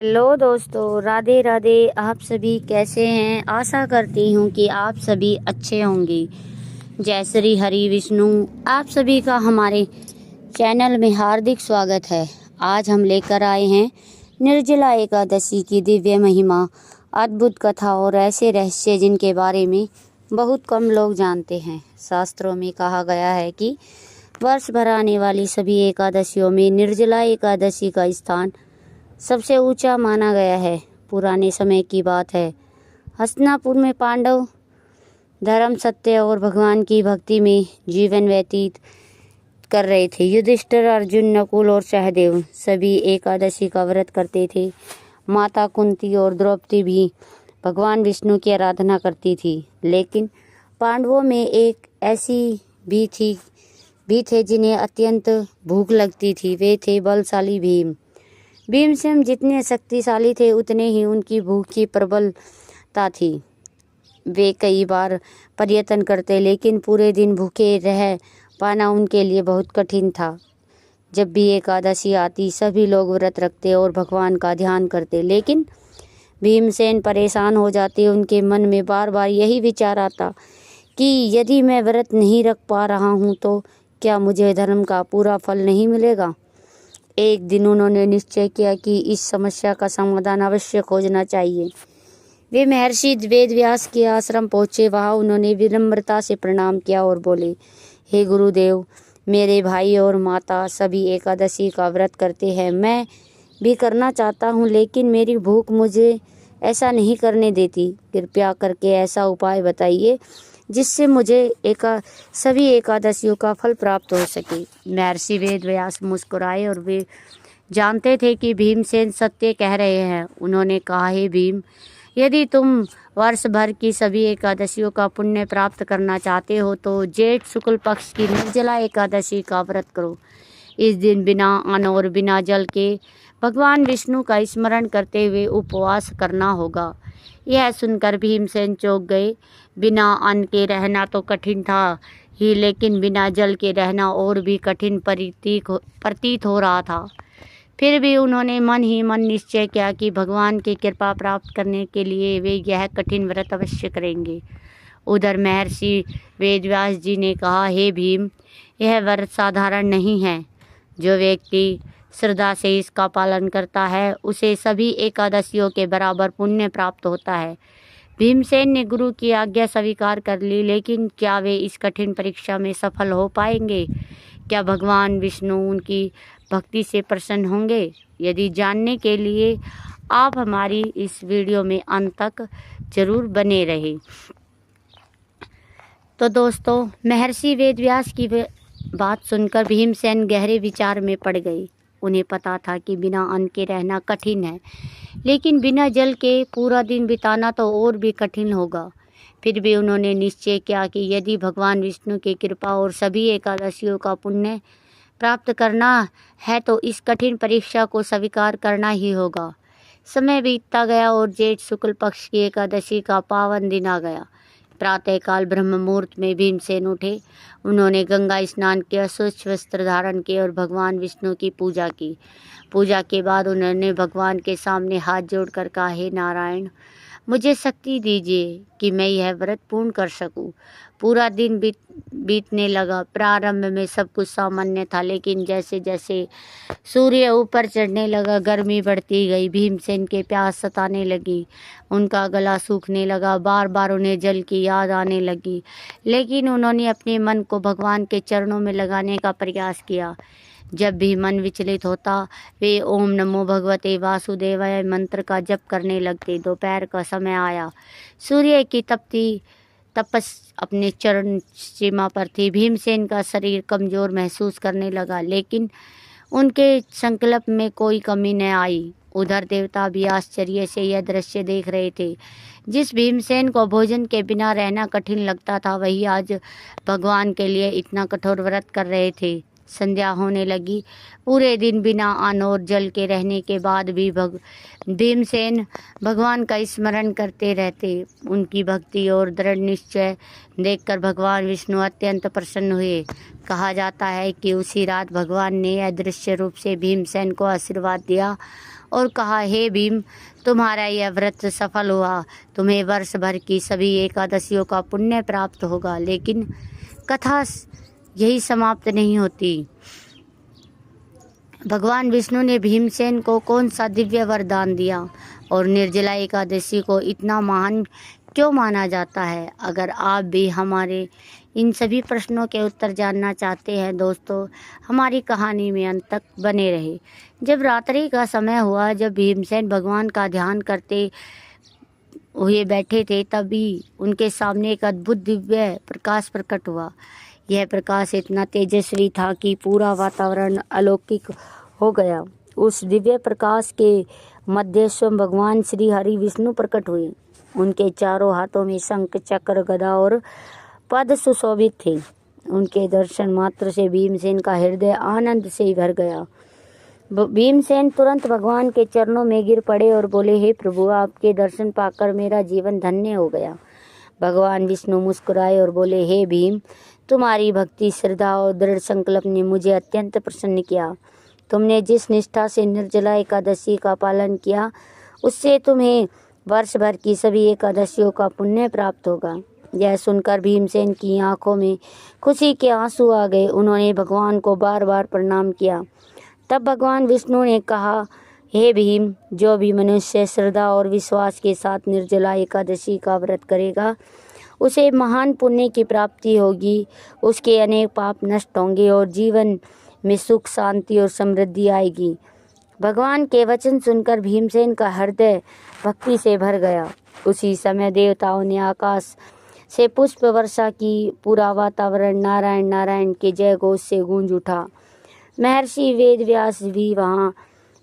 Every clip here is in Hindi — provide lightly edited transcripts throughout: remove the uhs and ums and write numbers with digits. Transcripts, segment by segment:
हेलो दोस्तों, राधे राधे। आप सभी कैसे हैं? आशा करती हूँ कि आप सभी अच्छे होंगे। जय श्री हरि विष्णु। आप सभी का हमारे चैनल में हार्दिक स्वागत है। आज हम लेकर आए हैं निर्जला एकादशी की दिव्य महिमा, अद्भुत कथा और ऐसे रहस्य जिनके बारे में बहुत कम लोग जानते हैं। शास्त्रों में कहा गया है कि वर्ष भर आने वाली सभी एकादशियों में निर्जला एकादशी का स्थान सबसे ऊंचा माना गया है। पुराने समय की बात है। हस्तिनापुर में पांडव धर्म, सत्य और भगवान की भक्ति में जीवन व्यतीत कर रहे थे। युधिष्ठिर, अर्जुन, नकुल और सहदेव सभी एकादशी का व्रत करते थे। माता कुंती और द्रौपदी भी भगवान विष्णु की आराधना करती थी। लेकिन पांडवों में एक ऐसी भी थे जिन्हें अत्यंत भूख लगती थी। वे थे बलशाली भीम। भीमसेन जितने शक्तिशाली थे उतने ही उनकी भूख की प्रबलता थी। वे कई बार प्रयत्न करते, लेकिन पूरे दिन भूखे रह पाना उनके लिए बहुत कठिन था। जब भी एकादशी आती, सभी लोग व्रत रखते और भगवान का ध्यान करते, लेकिन भीमसेन परेशान हो जाते। उनके मन में बार बार यही विचार आता कि यदि मैं व्रत नहीं रख पा रहा हूँ तो क्या मुझे धर्म का पूरा फल नहीं मिलेगा। एक दिन उन्होंने निश्चय किया कि इस समस्या का समाधान अवश्य खोजना चाहिए। वे महर्षि वेदव्यास के आश्रम पहुंचे। वहां उन्होंने विनम्रता से प्रणाम किया और बोले, हे गुरुदेव, मेरे भाई और माता सभी एकादशी का व्रत करते हैं। मैं भी करना चाहता हूं, लेकिन मेरी भूख मुझे ऐसा नहीं करने देती। कृपया करके ऐसा उपाय बताइए जिससे मुझे सभी एकादशियों का फल प्राप्त हो सके। महर्षि वेदव्यास मुस्कुराए और वे जानते थे कि भीमसेन सत्य कह रहे हैं। उन्होंने कहा, हे भीम, यदि तुम वर्ष भर की सभी एकादशियों का पुण्य प्राप्त करना चाहते हो तो जेठ शुक्ल पक्ष की निर्जला एकादशी का व्रत करो। इस दिन बिना अन्न और बिना जल के भगवान विष्णु का स्मरण करते हुए उपवास करना होगा। यह सुनकर भीमसेन चौंक गए। बिना अन्न के रहना तो कठिन था ही, लेकिन बिना जल के रहना और भी कठिन प्रतीत हो रहा था। फिर भी उन्होंने मन ही मन निश्चय किया कि भगवान की कृपा प्राप्त करने के लिए वे यह कठिन व्रत अवश्य करेंगे। उधर महर्षि वेदव्यास जी ने कहा, हे भीम, यह व्रत साधारण नहीं है। जो व्यक्ति श्रद्धा से इसका पालन करता है उसे सभी एकादशियों के बराबर पुण्य प्राप्त होता है। भीमसेन ने गुरु की आज्ञा स्वीकार कर ली, लेकिन क्या वे इस कठिन परीक्षा में सफल हो पाएंगे? क्या भगवान विष्णु उनकी भक्ति से प्रसन्न होंगे? यदि जानने के लिए आप हमारी इस वीडियो में अंत तक जरूर बने रहे। तो दोस्तों, महर्षि वेदव्यास की बात सुनकर भीमसेन गहरे विचार में पड़ गए। उन्हें पता था कि बिना अन्न के रहना कठिन है, लेकिन बिना जल के पूरा दिन बिताना तो और भी कठिन होगा। फिर भी उन्होंने निश्चय किया कि यदि भगवान विष्णु की कृपा और सभी एकादशियों का पुण्य प्राप्त करना है तो इस कठिन परीक्षा को स्वीकार करना ही होगा। समय बीतता गया और जेठ शुक्ल पक्ष की एकादशी का पावन दिन आ गया। प्रातःकाल ब्रह्म मुहूर्त में भीमसेन उठे। उन्होंने गंगा स्नान किया, स्वच्छ वस्त्र धारण किए और भगवान विष्णु की पूजा की। पूजा के बाद उन्होंने भगवान के सामने हाथ जोड़कर कहा, हे नारायण, मुझे शक्ति दीजिए कि मैं यह व्रत पूर्ण कर सकूं। पूरा दिन बीतने लगा। प्रारंभ में सब कुछ सामान्य था, लेकिन जैसे जैसे सूर्य ऊपर चढ़ने लगा, गर्मी बढ़ती गई। भीमसेन के प्यास सताने लगी, उनका गला सूखने लगा। बार बार उन्हें जल की याद आने लगी, लेकिन उन्होंने अपने मन को भगवान के चरणों में लगाने का प्रयास किया। जब भी मन विचलित होता, वे ओम नमो भगवते वासुदेवाय मंत्र का जप करने लगते। दोपहर का समय आया। सूर्य की तपस अपने चरण सीमा पर थी। भीमसेन का शरीर कमजोर महसूस करने लगा, लेकिन उनके संकल्प में कोई कमी न आई। उधर देवता भी आश्चर्य से यह दृश्य देख रहे थे। जिस भीमसेन को भोजन के बिना रहना कठिन लगता था, वही आज भगवान के लिए इतना कठोर व्रत कर रहे थे। संध्या होने लगी। पूरे दिन बिना अन्न और जल के रहने के बाद भी भीमसेन भगवान का स्मरण करते रहते। उनकी भक्ति और दृढ़ निश्चय देखकर भगवान विष्णु अत्यंत प्रसन्न हुए। कहा जाता है कि उसी रात भगवान ने अदृश्य रूप से भीमसेन को आशीर्वाद दिया और कहा, हे भीम, तुम्हारा यह व्रत सफल हुआ, तुम्हें वर्ष भर की सभी एकादशियों का पुण्य प्राप्त होगा। लेकिन कथा यही समाप्त नहीं होती। भगवान विष्णु ने भीमसेन को कौन सा दिव्य वरदान दिया और निर्जला एकादशी को इतना महान क्यों माना जाता है? अगर आप भी हमारे इन सभी प्रश्नों के उत्तर जानना चाहते हैं दोस्तों, हमारी कहानी में अंत तक बने रहे। जब रात्रि का समय हुआ, जब भीमसेन भगवान का ध्यान करते हुए बैठे थे, तभी उनके सामने एक अद्भुत दिव्य प्रकाश प्रकट हुआ। यह प्रकाश इतना तेजस्वी था कि पूरा वातावरण अलौकिक हो गया। उस दिव्य प्रकाश के मध्य स्वयं भगवान श्री हरि विष्णु प्रकट हुए। उनके चारों हाथों में शंख, चक्र, गदा और पद सुशोभित थे। उनके दर्शन मात्र से भीमसेन का हृदय आनंद से भर गया। भीमसेन तुरंत भगवान के चरणों में गिर पड़े और बोले, हे प्रभु, आपके दर्शन पाकर मेरा जीवन धन्य हो गया। भगवान विष्णु मुस्कुराए और बोले, हे भीम, तुम्हारी भक्ति, श्रद्धा और दृढ़ संकल्प ने मुझे अत्यंत प्रसन्न किया। तुमने जिस निष्ठा से निर्जला एकादशी का पालन किया, उससे तुम्हें वर्ष भर की सभी एकादशियों का पुण्य प्राप्त होगा। यह सुनकर भीमसेन की आंखों में खुशी के आंसू आ गए। उन्होंने भगवान को बार बार प्रणाम किया। तब भगवान विष्णु ने कहा, हे भीम, जो भी मनुष्य श्रद्धा और विश्वास के साथ निर्जला एकादशी का व्रत करेगा, उसे महान पुण्य की प्राप्ति होगी। उसके अनेक पाप नष्ट होंगे और जीवन में सुख, शांति और समृद्धि आएगी। भगवान के वचन सुनकर भीमसेन का हृदय भक्ति से भर गया। उसी समय देवताओं ने आकाश से पुष्प वर्षा की। पूरा वातावरण नारायण नारायण के जय घोष से गूंज उठा। महर्षि वेद व्यास भी वहाँ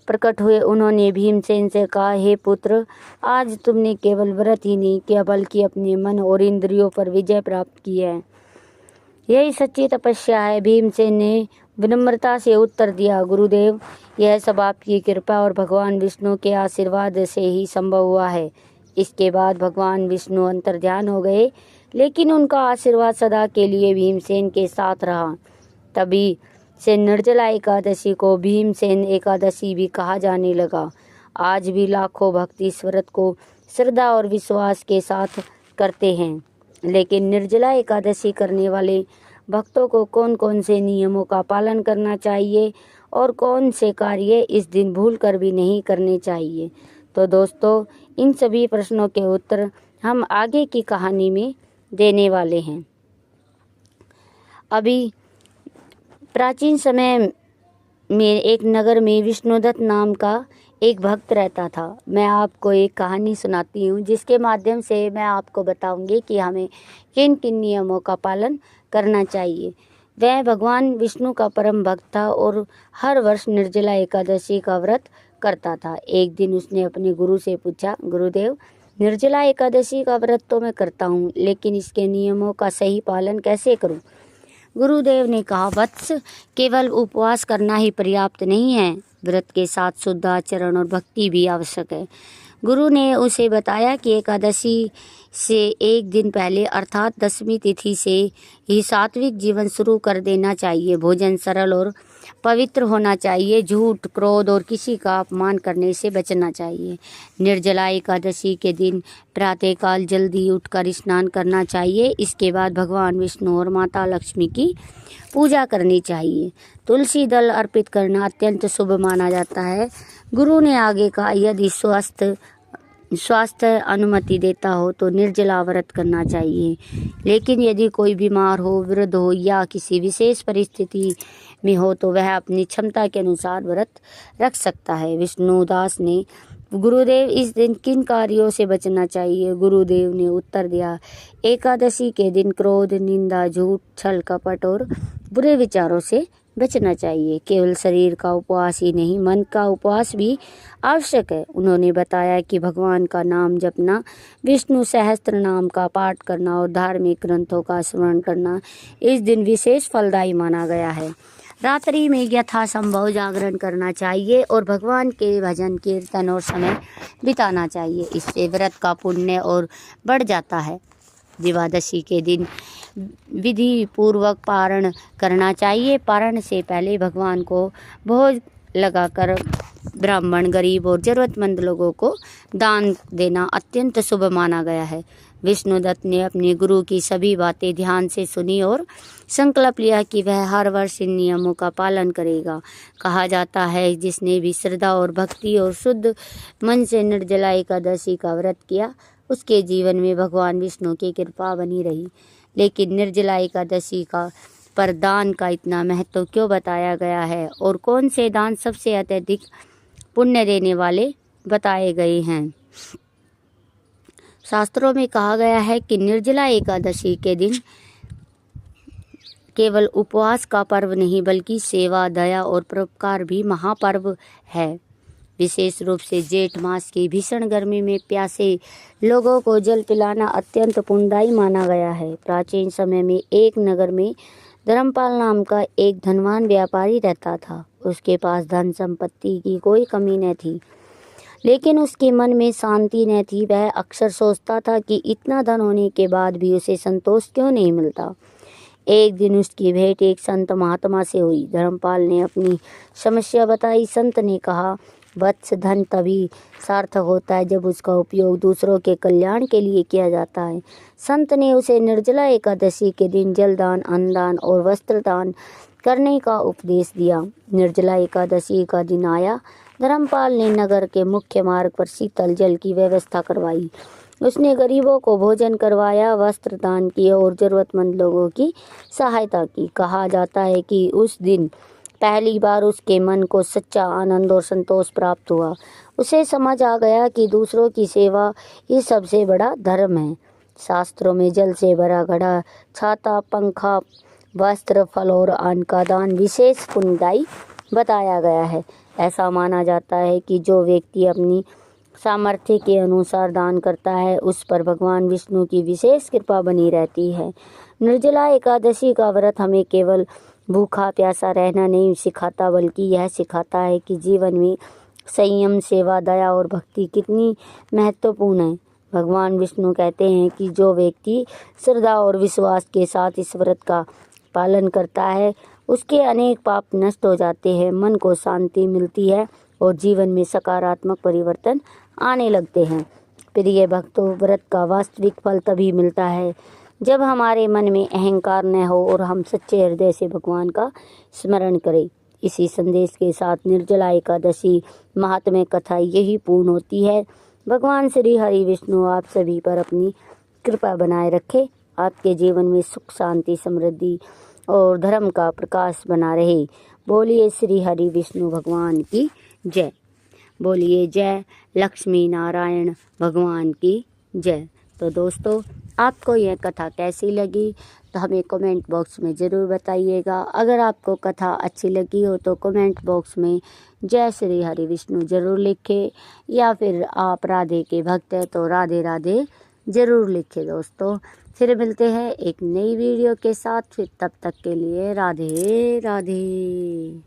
प्रकट हुए। उन्होंने भीमसेन से कहा, हे पुत्र, आज तुमने केवल व्रत ही नहीं किया, बल्कि अपने मन और इंद्रियों पर विजय प्राप्त की है। यही सच्ची तपस्या है। भीमसेन ने विनम्रता से उत्तर दिया, गुरुदेव, यह सब आपकी कृपा और भगवान विष्णु के आशीर्वाद से ही संभव हुआ है। इसके बाद भगवान विष्णु अंतर्ध्यान हो गए, लेकिन उनका आशीर्वाद सदा के लिए भीमसेन के साथ रहा। तभी से निर्जला एकादशी को भीमसेन एकादशी भी कहा जाने लगा। आज भी लाखों भक्त इस व्रत को श्रद्धा और विश्वास के साथ करते हैं। लेकिन निर्जला एकादशी करने वाले भक्तों को कौन कौन से नियमों का पालन करना चाहिए और कौन से कार्य इस दिन भूलकर भी नहीं करने चाहिए? तो दोस्तों, इन सभी प्रश्नों के उत्तर हम आगे की कहानी में देने वाले हैं। अभी प्राचीन समय में एक नगर में विष्णुदत्त नाम का एक भक्त रहता था। मैं आपको एक कहानी सुनाती हूँ, जिसके माध्यम से मैं आपको बताऊंगी कि हमें किन किन नियमों का पालन करना चाहिए। वह भगवान विष्णु का परम भक्त था और हर वर्ष निर्जला एकादशी का व्रत करता था। एक दिन उसने अपने गुरु से पूछा, गुरुदेव, निर्जला एकादशी का व्रत तो मैं करता हूँ, लेकिन इसके नियमों का सही पालन कैसे करूँ? गुरुदेव ने कहा, वत्स, केवल उपवास करना ही पर्याप्त नहीं है, व्रत के साथ शुद्ध आचरण और भक्ति भी आवश्यक है। गुरु ने उसे बताया कि एकादशी से एक दिन पहले अर्थात 10वीं तिथि से ही सात्विक जीवन शुरू कर देना चाहिए। भोजन सरल और पवित्र होना चाहिए। झूठ, क्रोध और किसी का अपमान करने से बचना चाहिए। निर्जला एकादशी के दिन प्रातःकाल जल्दी उठकर स्नान करना चाहिए। इसके बाद भगवान विष्णु और माता लक्ष्मी की पूजा करनी चाहिए। तुलसी दल अर्पित करना अत्यंत शुभ माना जाता है। गुरु ने आगे कहा, यदि स्वास्थ्य अनुमति देता हो तो निर्जला व्रत करना चाहिए, लेकिन यदि कोई बीमार हो, वृद्ध हो या किसी विशेष परिस्थिति में हो तो वह अपनी क्षमता के अनुसार व्रत रख सकता है। विष्णुदास ने, गुरुदेव, इस दिन किन कार्यों से बचना चाहिए? गुरुदेव ने उत्तर दिया, एकादशी के दिन क्रोध, निंदा, झूठ, छल, कपट और बुरे विचारों से बचना चाहिए। केवल शरीर का उपवास ही नहीं, मन का उपवास भी आवश्यक है। उन्होंने बताया कि भगवान का नाम जपना, विष्णु सहस्त्र नाम का पाठ करना और धार्मिक ग्रंथों का स्मरण करना इस दिन विशेष फलदायी माना गया है। रात्रि में यथासंभव जागरण करना चाहिए और भगवान के भजन, कीर्तन और समय बिताना चाहिए। इससे व्रत का पुण्य और बढ़ जाता है। द्वादशी के दिन विधि पूर्वक पारण करना चाहिए। पारण से पहले भगवान को भोग लगाकर ब्राह्मण, गरीब और जरूरतमंद लोगों को दान देना अत्यंत शुभ माना गया है। विष्णुदत्त ने अपने गुरु की सभी बातें ध्यान से सुनी और संकल्प लिया कि वह हर वर्ष इन नियमों का पालन करेगा। कहा जाता है जिसने भी श्रद्धा और भक्ति और शुद्ध मन से निर्जला एकादशी का व्रत किया, उसके जीवन में भगवान विष्णु की कृपा बनी रही। लेकिन निर्जला एकादशी का पर दान का इतना महत्व क्यों बताया गया है और कौन से दान सबसे अत्यधिक पुण्य देने वाले बताए गए हैं? शास्त्रों में कहा गया है कि निर्जला एकादशी के दिन केवल उपवास का पर्व नहीं बल्कि सेवा, दया और परोपकार भी महापर्व है। विशेष रूप से जेठ मास की भीषण गर्मी में प्यासे लोगों को जल पिलाना अत्यंत पुण्यदायी माना गया है। प्राचीन समय में एक नगर में धर्मपाल नाम का एक धनवान व्यापारी रहता था। उसके पास धन संपत्ति की कोई कमी न थी, लेकिन उसके मन में शांति न थी। वह अक्सर सोचता था कि इतना धन होने के बाद भी उसे संतोष क्यों नहीं मिलता। एक दिन उसकी भेंट एक संत महात्मा से हुई। धर्मपाल ने अपनी समस्या बताई। संत ने कहा, वत्स, धन तभी सार्थक होता है जब उसका उपयोग दूसरों के कल्याण के लिए किया जाता है। संत ने उसे निर्जला एकादशी के दिन जलदान, अन्नदान और वस्त्र दान करने का उपदेश दिया। निर्जला एकादशी का दिन आया। धर्मपाल ने नगर के मुख्य मार्ग पर शीतल जल की व्यवस्था करवाई। उसने गरीबों को भोजन करवाया, वस्त्र दान किए और जरूरतमंद लोगों की सहायता की। कहा जाता है कि उस दिन पहली बार उसके मन को सच्चा आनंद और संतोष प्राप्त हुआ। उसे समझ आ गया कि दूसरों की सेवा ही सबसे बड़ा धर्म है। शास्त्रों में जल से भरा घड़ा, छाता, पंखा, वस्त्र, फल और अन्न का दान विशेष पुण्यदायी बताया गया है। ऐसा माना जाता है कि जो व्यक्ति अपनी सामर्थ्य के अनुसार दान करता है, उस पर भगवान विष्णु की विशेष कृपा बनी रहती है। निर्जला एकादशी का व्रत हमें केवल भूखा प्यासा रहना नहीं सिखाता, बल्कि यह सिखाता है कि जीवन में संयम, सेवा, दया और भक्ति कितनी महत्वपूर्ण है। भगवान विष्णु कहते हैं कि जो व्यक्ति श्रद्धा और विश्वास के साथ इस व्रत का पालन करता है, उसके अनेक पाप नष्ट हो जाते हैं, मन को शांति मिलती है और जीवन में सकारात्मक परिवर्तन आने लगते हैं। प्रिय भक्तों, व्रत का वास्तविक फल तभी मिलता है जब हमारे मन में अहंकार न हो और हम सच्चे हृदय से भगवान का स्मरण करें। इसी संदेश के साथ निर्जला एकादशी महात्म्य कथा यही पूर्ण होती है। भगवान श्री हरि विष्णु आप सभी पर अपनी कृपा बनाए रखे। आपके जीवन में सुख, शांति, समृद्धि और धर्म का प्रकाश बना रहे। बोलिए श्री हरि विष्णु भगवान की जय। बोलिए जय लक्ष्मी नारायण भगवान की जय। तो दोस्तों, आपको यह कथा कैसी लगी तो हमें कमेंट बॉक्स में ज़रूर बताइएगा। अगर आपको कथा अच्छी लगी हो तो कमेंट बॉक्स में जय श्री हरि विष्णु ज़रूर लिखें, या फिर आप राधे के भक्त हैं तो राधे राधे ज़रूर लिखें। दोस्तों, फिर मिलते हैं एक नई वीडियो के साथ। फिर तब तक के लिए राधे राधे।